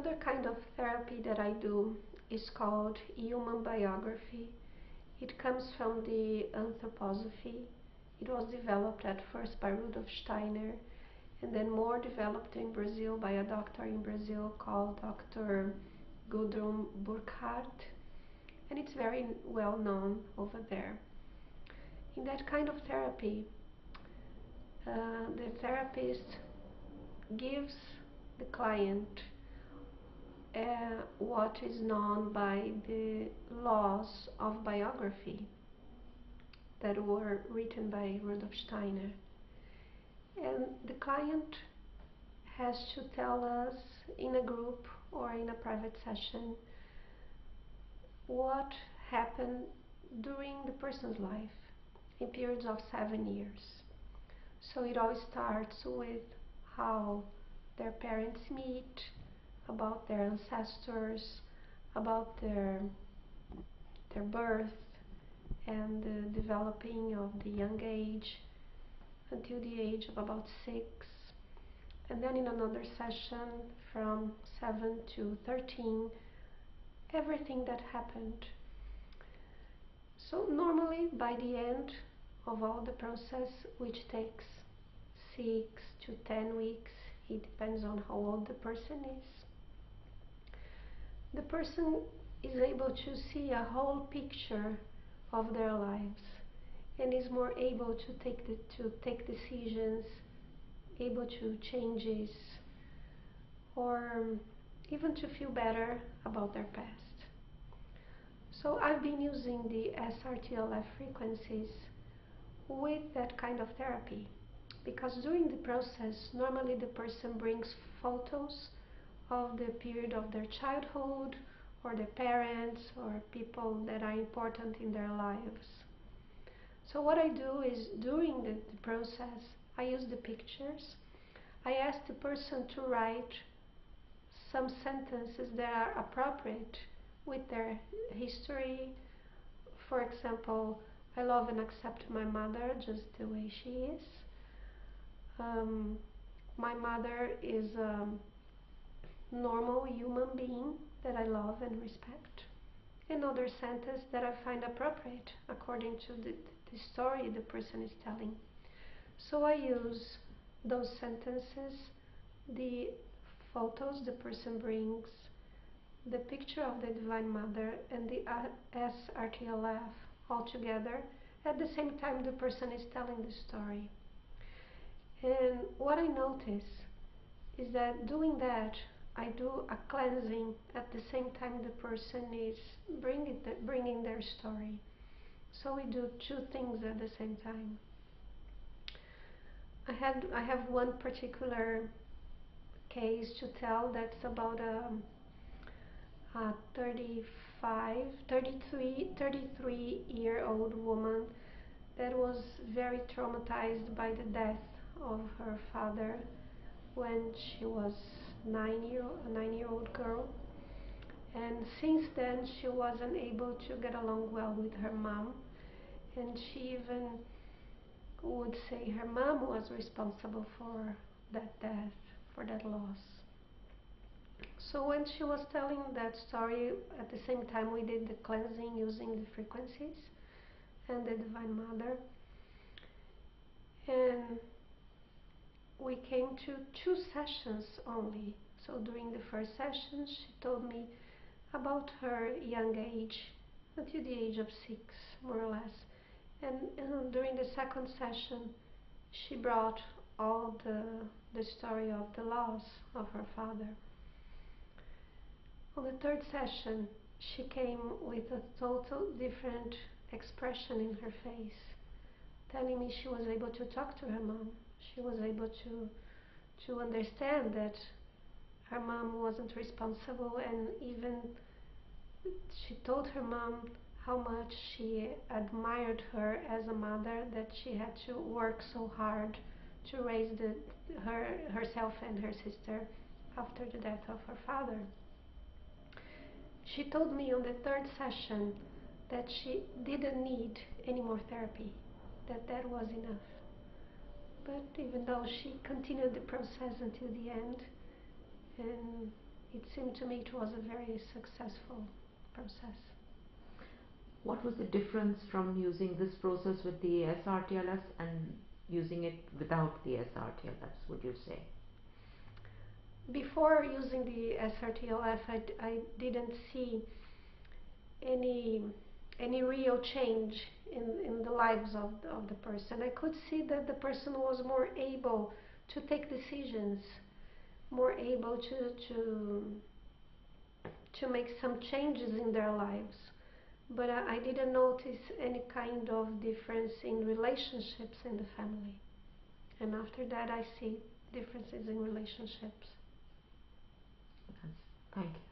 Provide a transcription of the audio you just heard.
Another kind of therapy that I do is called Human Biography. It comes from the anthroposophy. It was developed at first by Rudolf Steiner and then more developed in Brazil by a doctor in Brazil called Dr. Gudrun Burkhardt, and it's very well known over there. In that kind of therapy, the therapist gives the client what is known by the laws of biography that were written by Rudolf Steiner. And the client has to tell us in a group or in a private session what happened during the person's life in periods of 7 years. So it always starts with how their parents meet, about their ancestors, about their birth and the developing of the young age until the age of about 6, and then in another session from 7 to 13, everything that happened. So normally by the end of all the process, which takes 6 to 10 weeks, it depends on how old the person is, the person is able to see a whole picture of their lives and is more able to take decisions, able to changes, or even to feel better about their past. So I've been using the SRTLF frequencies with that kind of therapy, because during the process, normally the person brings photos of the period of their childhood, or their parents, or people that are important in their lives. So what I do is, during the process, I use the pictures. I ask the person to write some sentences that are appropriate with their history. For example, I love and accept my mother just the way she is. My mother is a normal human being that I love and respect. Another sentence that I find appropriate according to the story the person is telling. So I use those sentences, the photos the person brings, the picture of the Divine Mother, and the SRTLF all together at the same time the person is telling the story. And what I notice is that doing that, I do a cleansing at the same time the person is bringing their story. So we do two things at the same time. I have one particular case to tell that's about a 33-year-old woman that was very traumatized by the death of her father when she was a 9-year-old girl. And since then she wasn't able to get along well with her mom, and she even would say her mom was responsible for that death, for that loss. So when she was telling that story, at the same time we did the cleansing using the frequencies and the Divine Mother, and we came to 2 sessions only. So during the first session she told me about her young age until the age of 6, more or less, and during the second session she brought all the story of the loss of her father. On the third session she came with a total different expression in her face, telling me she was able to talk to her mom. She was able to understand that her mom wasn't responsible, and even she told her mom how much she admired her as a mother, that she had to work so hard to raise herself and her sister after the death of her father. She told me on the third session that she didn't need any more therapy, that was enough. But even though she continued the process until the end, and it seemed to me it was a very successful process. What was the difference from using this process with the SRTLFs and using it without the SRTLFs, would you say? Before using the SRTLF, I didn't see any real change in the lives of the person. I could see that the person was more able to take decisions, more able to make some changes in their lives. But I didn't notice any kind of difference in relationships in the family. And after that, I see differences in relationships. Thank you.